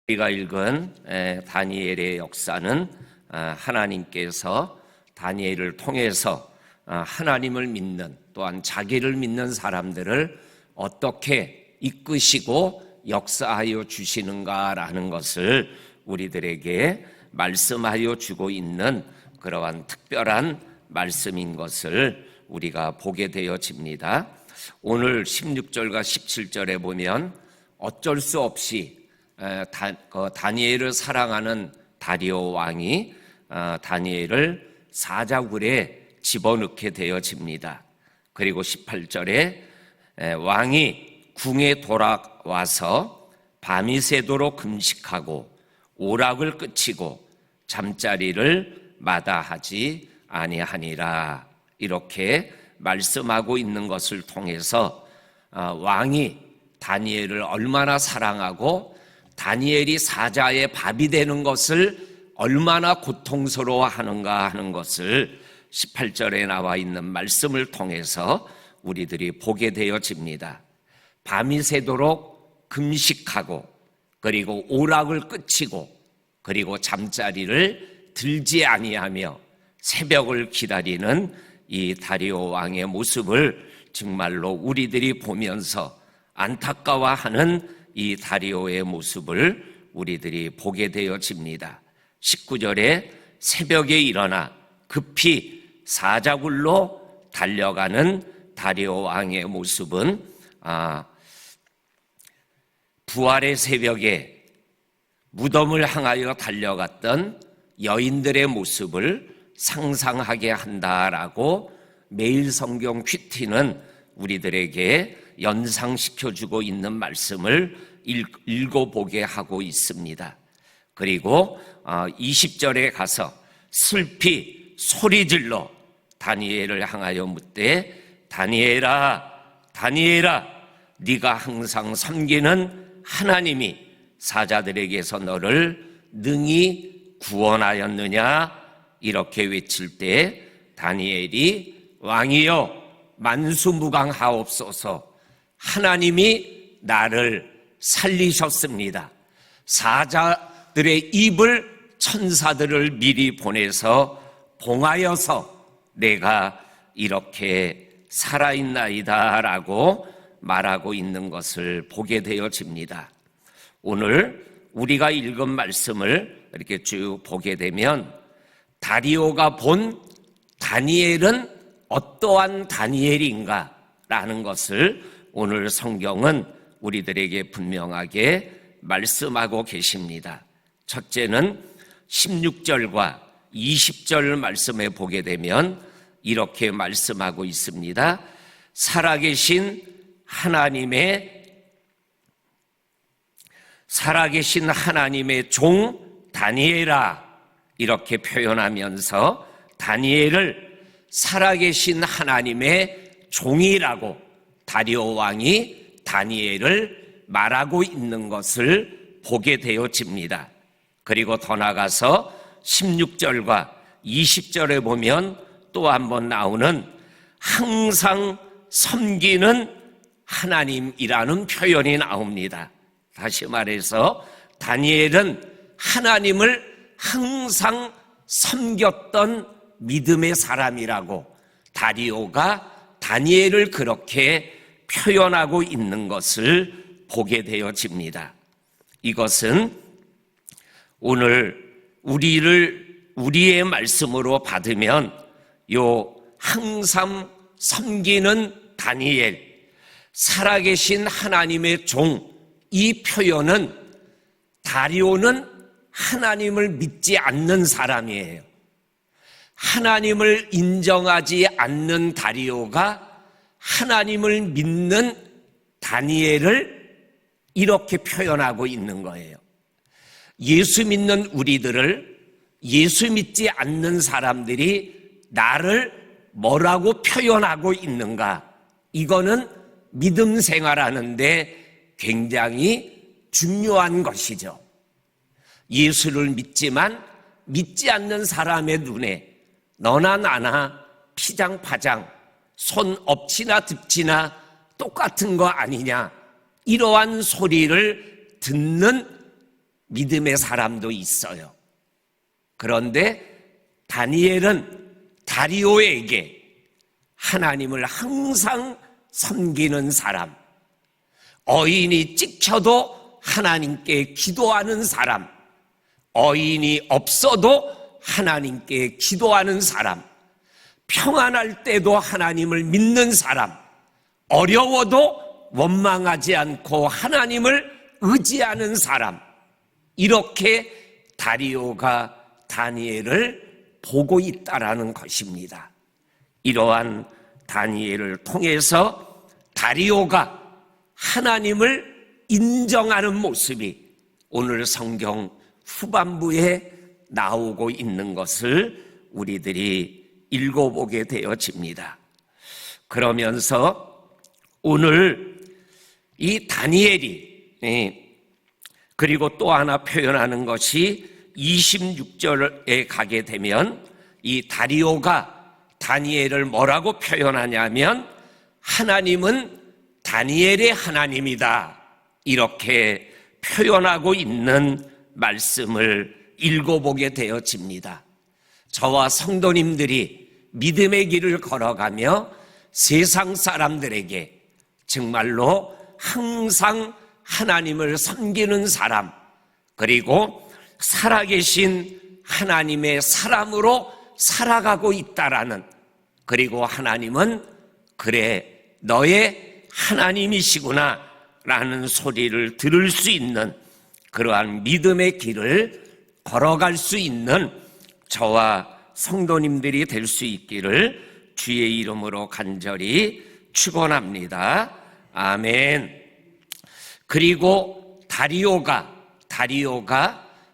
우리가 읽은 다니엘의 역사는 하나님께서 다니엘을 통해서 하나님을 믿는, 또한 자기를 믿는 사람들을 어떻게 이끄시고 역사하여 주시는가라는 것을 우리들에게 말씀하여 주고 있는 그러한 특별한 말씀인 것을 우리가 보게 되어집니다. 오늘 16절과 17절에 보면 어쩔 수 없이 다니엘을 사랑하는 다리오 왕이 다니엘을 사자굴에 집어넣게 되어집니다. 그리고 18절에 왕이 궁에 돌아와서 밤이 새도록 금식하고 오락을 끝이고 잠자리를 마다하지 아니하니라, 이렇게 말씀하고 있는 것을 통해서 왕이 다니엘을 얼마나 사랑하고 다니엘이 사자의 밥이 되는 것을 얼마나 고통스러워하는가 하는 것을 18절에 나와 있는 말씀을 통해서 우리들이 보게 되어집니다. 밤이 새도록 금식하고 그리고 오락을 끝이고 그리고 잠자리를 들지 아니하며 새벽을 기다리는 이 다리오 왕의 모습을 정말로 우리들이 보면서 안타까워하는 이 다리오의 모습을 우리들이 보게 되어집니다. 19절에 새벽에 일어나 급히 사자굴로 달려가는 다리오 왕의 모습은 부활의 새벽에 무덤을 향하여 달려갔던 여인들의 모습을 상상하게 한다라고 매일 성경 퀴티는 우리들에게 연상시켜주고 있는 말씀을 읽어보게 하고 있습니다. 그리고 20절에 가서 슬피 소리질러 다니엘을 향하여 묻되 다니엘아, 다니엘아, 네가 항상 섬기는 하나님이 사자들에게서 너를 능히 구원하였느냐, 이렇게 외칠 때 다니엘이 왕이여 만수무강하옵소서, 하나님이 나를 살리셨습니다. 사자들의 입을 천사들을 미리 보내서 봉하여서 내가 이렇게 살아있나이다 라고 말하고 있는 것을 보게 되어집니다. 오늘 우리가 읽은 말씀을 이렇게 쭉 보게 되면 다리오가 본 다니엘은 어떠한 다니엘인가 라는 것을 오늘 성경은 우리들에게 분명하게 말씀하고 계십니다. 첫째는 16절과 20절 말씀에 보게 되면 이렇게 말씀하고 있습니다. 살아계신 하나님의 종 다니엘아, 이렇게 표현하면서 다니엘을 살아계신 하나님의 종이라고 다리오 왕이 다니엘을 말하고 있는 것을 보게 되어집니다. 그리고 더 나아가서 16절과 20절에 보면 또 한 번 나오는 항상 섬기는 하나님이라는 표현이 나옵니다. 다시 말해서 다니엘은 하나님을 항상 섬겼던 믿음의 사람이라고 다리오가 다니엘을 그렇게 표현하고 있는 것을 보게 되어집니다. 이것은 오늘 우리의 말씀으로 받으면 요 항상 섬기는 다니엘, 살아계신 하나님의 종, 이 표현은 다리오는 하나님을 믿지 않는 사람이에요. 하나님을 인정하지 않는 다리오가 하나님을 믿는 다니엘을 이렇게 표현하고 있는 거예요. 예수 믿는 우리들을 예수 믿지 않는 사람들이 나를 뭐라고 표현하고 있는가, 이거는 믿음 생활하는데 굉장히 중요한 것이죠. 예수를 믿지만 믿지 않는 사람의 눈에 너나 나나 피장파장, 손 엎치나 듭치나 똑같은 거 아니냐, 이러한 소리를 듣는 믿음의 사람도 있어요. 그런데 다니엘은 다리오에게 하나님을 항상 섬기는 사람, 어인이 찍혀도 하나님께 기도하는 사람, 어인이 없어도 하나님께 기도하는 사람, 평안할 때도 하나님을 믿는 사람, 어려워도 원망하지 않고 하나님을 의지하는 사람, 이렇게 다리오가 다니엘을 보고 있다라는 것입니다. 이러한 다니엘을 통해서 다리오가 하나님을 인정하는 모습이 오늘 성경 후반부에 나오고 있는 것을 우리들이 읽어보게 되어집니다. 그러면서 오늘 이 다니엘이 그리고 또 하나 표현하는 것이 26절에 가게 되면 이 다리오가 다니엘을 뭐라고 표현하냐면 하나님은 다니엘의 하나님이다, 이렇게 표현하고 있는 말씀을 읽어보게 되어집니다. 저와 성도님들이 믿음의 길을 걸어가며 세상 사람들에게 정말로 항상 하나님을 섬기는 사람, 그리고 살아계신 하나님의 사람으로 살아가고 있다라는, 그리고 하나님은 그래 너의 하나님이시구나 라는 소리를 들을 수 있는 그러한 믿음의 길을 걸어갈 수 있는 저와 성도님들이 될 수 있기를 주의 이름으로 간절히 축원합니다. 아멘. 그리고 다리오가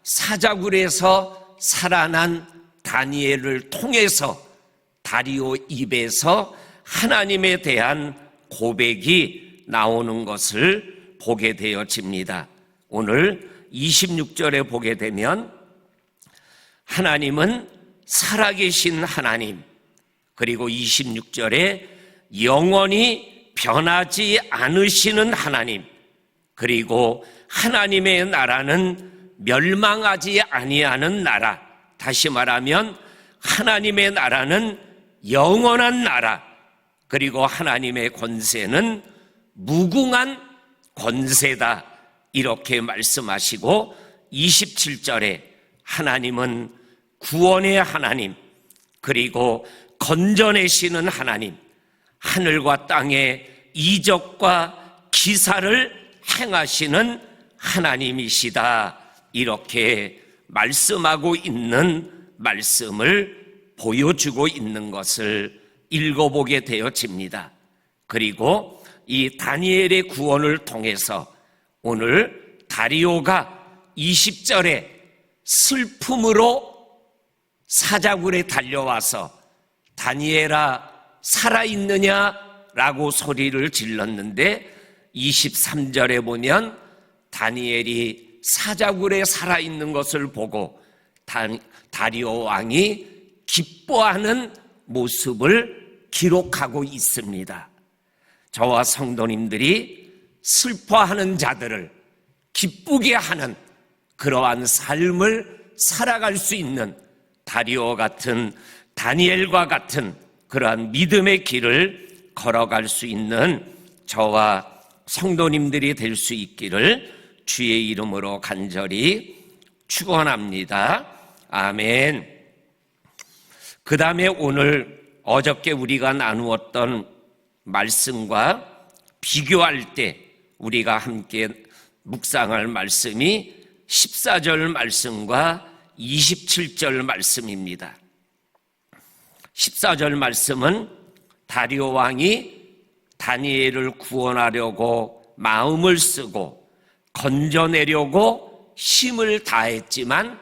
사자굴에서 살아난 다니엘을 통해서 다리오 입에서 하나님에 대한 고백이 나오는 것을 보게 되어집니다. 오늘 26절에 보게 되면 하나님은 살아계신 하나님, 그리고 26절에 영원히 변하지 않으시는 하나님, 그리고 하나님의 나라는 멸망하지 아니하는 나라, 다시 말하면 하나님의 나라는 영원한 나라, 그리고 하나님의 권세는 무궁한 권세다, 이렇게 말씀하시고 27절에 하나님은 구원의 하나님, 그리고 건져내시는 하나님, 하늘과 땅의 이적과 기사를 행하시는 하나님이시다, 이렇게 말씀하고 있는 말씀을 보여주고 있는 것을 읽어보게 되어집니다. 그리고 이 다니엘의 구원을 통해서 오늘 다리오가 20절에 슬픔으로 사자굴에 달려와서 다니엘아 살아있느냐라고 소리를 질렀는데 23절에 보면 다니엘이 사자굴에 살아있는 것을 보고 다리오 왕이 기뻐하는 모습을 기록하고 있습니다. 저와 성도님들이 슬퍼하는 자들을 기쁘게 하는 그러한 삶을 살아갈 수 있는 다리오 같은, 다니엘과 같은 그러한 믿음의 길을 걸어갈 수 있는 저와 성도님들이 될 수 있기를 주의 이름으로 간절히 축원합니다. 아멘. 그 다음에 오늘 어저께 우리가 나누었던 말씀과 비교할 때 우리가 함께 묵상할 말씀이 14절 말씀과 27절 말씀입니다. 14절 말씀은 다리오 왕이 다니엘을 구원하려고 마음을 쓰고 건져내려고 힘을 다했지만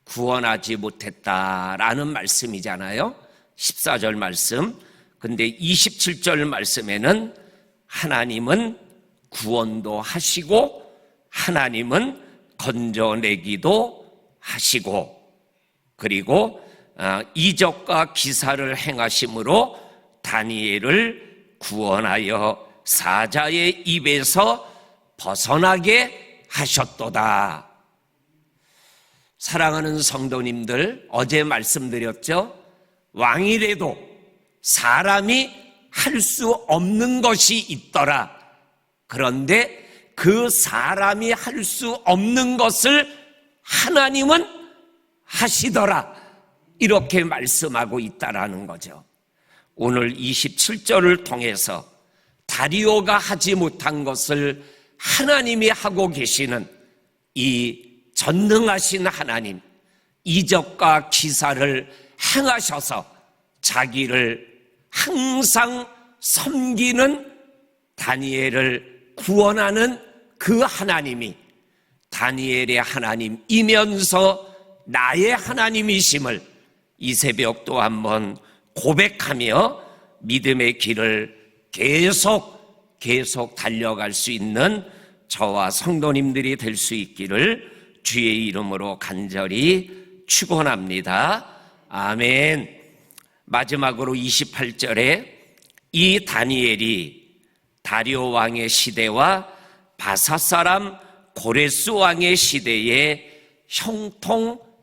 구원하지 못했다라는 말씀이잖아요. 14절 말씀. 근데 27절 말씀에는 하나님은 구원도 하시고 하나님은 건져내기도 하시고 그리고 이적과 기사를 행하심으로 다니엘을 구원하여 사자의 입에서 벗어나게 하셨도다, 사랑하는 성도님들, 어제 말씀드렸죠? 왕이라도 사람이 할 수 없는 것이 있더라. 그런데 그 사람이 할 수 없는 것을 하나님은 하시더라. 이렇게 말씀하고 있다라는 거죠. 오늘 27절을 통해서 다리오가 하지 못한 것을 하나님이 하고 계시는 이 전능하신 하나님, 이적과 기사를 행하셔서 자기를 항상 섬기는 다니엘을 구원하는 그 하나님이 다니엘의 하나님이면서 나의 하나님이심을 이 새벽 또 한번 고백하며 믿음의 길을 계속 달려갈 수 있는 저와 성도님들이 될 수 있기를 주의 이름으로 간절히 축원합니다. 아멘. 마지막으로 28절에 이 다니엘이 다리오 왕의 시대와 바사 사람 고레스 왕의 시대에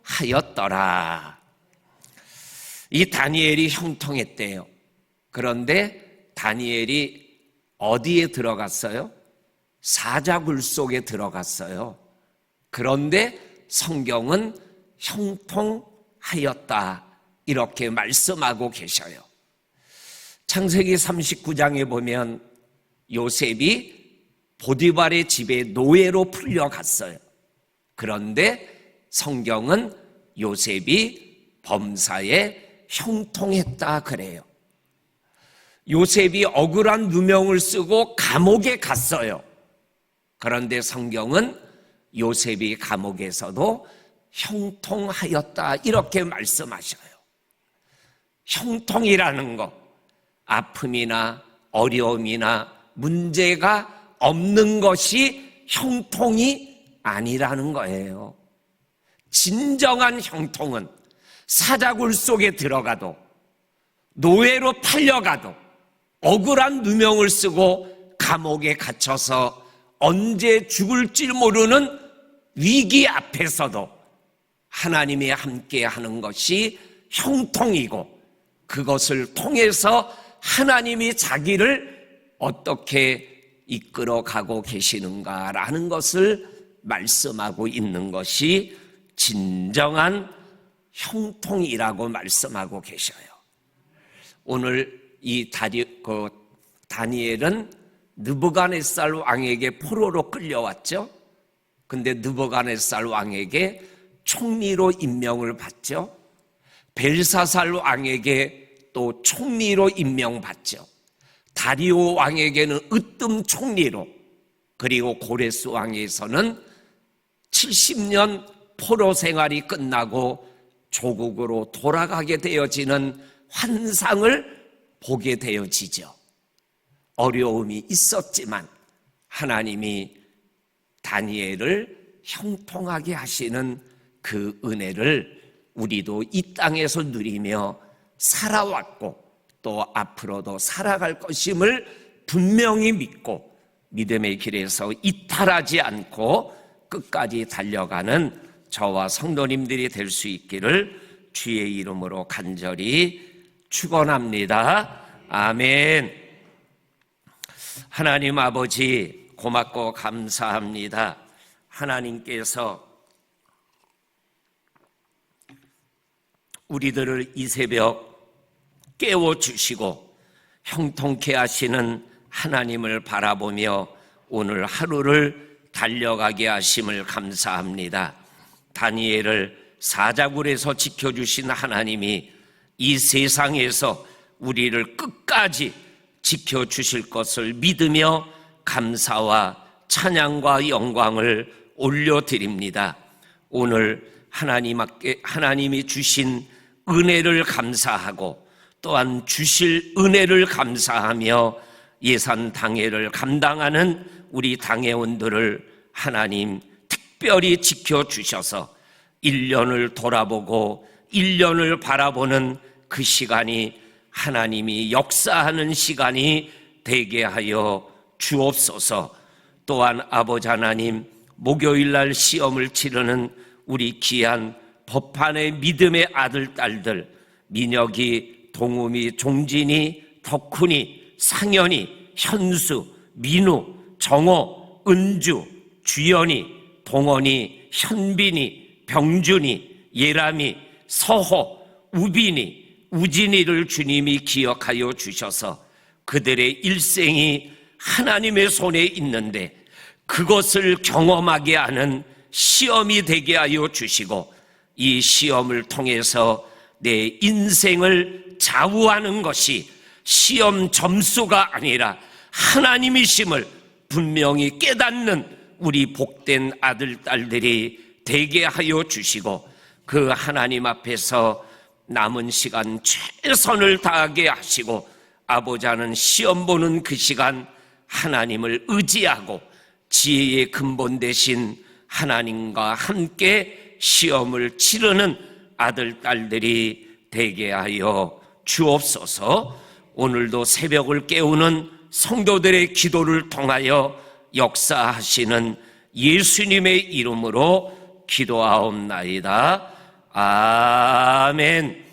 형통하였더라. 이 다니엘이 형통했대요. 그런데 다니엘이 어디에 들어갔어요? 사자굴 속에 들어갔어요. 그런데 성경은 형통하였다 이렇게 말씀하고 계셔요. 창세기 39장에 보면 요셉이 보디발의 집에 노예로 풀려갔어요. 그런데 성경은 요셉이 범사에 형통했다 그래요. 요셉이 억울한 누명을 쓰고 감옥에 갔어요. 그런데 성경은 요셉이 감옥에서도 형통하였다 이렇게 말씀하셔요. 형통이라는 것, 아픔이나 어려움이나 문제가 없는 것이 형통이 아니라는 거예요. 진정한 형통은 사자굴 속에 들어가도 노예로 팔려가도 억울한 누명을 쓰고 감옥에 갇혀서 언제 죽을지 모르는 위기 앞에서도 하나님이 함께 하는 것이 형통이고 그것을 통해서 하나님이 자기를 어떻게 이끌어 가고 계시는가라는 것을 말씀하고 있는 것이 진정한 형통이라고 말씀하고 계셔요. 오늘 이 다니엘은 느부갓네살 왕에게 포로로 끌려왔죠. 근데 느부갓네살 왕에게 총리로 임명을 받죠. 벨사살 왕에게 또 총리로 임명받죠. 다리오 왕에게는 으뜸 총리로, 그리고 고레스 왕에서는 70년 포로 생활이 끝나고 조국으로 돌아가게 되어지는 환상을 보게 되어지죠. 어려움이 있었지만 하나님이 다니엘을 형통하게 하시는 그 은혜를 우리도 이 땅에서 누리며 살아왔고 또 앞으로도 살아갈 것임을 분명히 믿고 믿음의 길에서 이탈하지 않고 끝까지 달려가는 저와 성도님들이 될 수 있기를 주의 이름으로 간절히 축원합니다. 아멘. 하나님 아버지 고맙고 감사합니다. 하나님께서 우리들을 이 새벽 깨워주시고 형통케 하시는 하나님을 바라보며 오늘 하루를 달려가게 하심을 감사합니다. 다니엘을 사자굴에서 지켜주신 하나님이 이 세상에서 우리를 끝까지 지켜주실 것을 믿으며 감사와 찬양과 영광을 올려드립니다. 오늘 하나님이 주신 은혜를 감사하고 또한 주실 은혜를 감사하며 예산 당회를 감당하는 우리 당회원들을 하나님 특별히 지켜주셔서 1년을 돌아보고 1년을 바라보는 그 시간이 하나님이 역사하는 시간이 되게 하여 주옵소서. 또한 아버지 하나님, 목요일날 시험을 치르는 우리 귀한 법한의 믿음의 아들, 딸들, 민혁이, 동음이, 종진이, 덕훈이, 상현이, 현수, 민우, 정호, 은주, 주연이, 동원이, 현빈이, 병준이, 예람이, 서호, 우빈이, 우진이를 주님이 기억하여 주셔서 그들의 일생이 하나님의 손에 있는데 그것을 경험하게 하는 시험이 되게 하여 주시고, 이 시험을 통해서 내 인생을 좌우하는 것이 시험 점수가 아니라 하나님이심을 분명히 깨닫는 우리 복된 아들, 딸들이 되게 하여 주시고, 그 하나님 앞에서 남은 시간 최선을 다하게 하시고, 아버지 하는 시험 보는 그 시간 하나님을 의지하고 지혜의 근본 되신 하나님과 함께 시험을 치르는 아들, 딸들이 되게 하여 주옵소서. 오늘도 새벽을 깨우는 성도들의 기도를 통하여 역사하시는 예수님의 이름으로 기도하옵나이다. 아멘.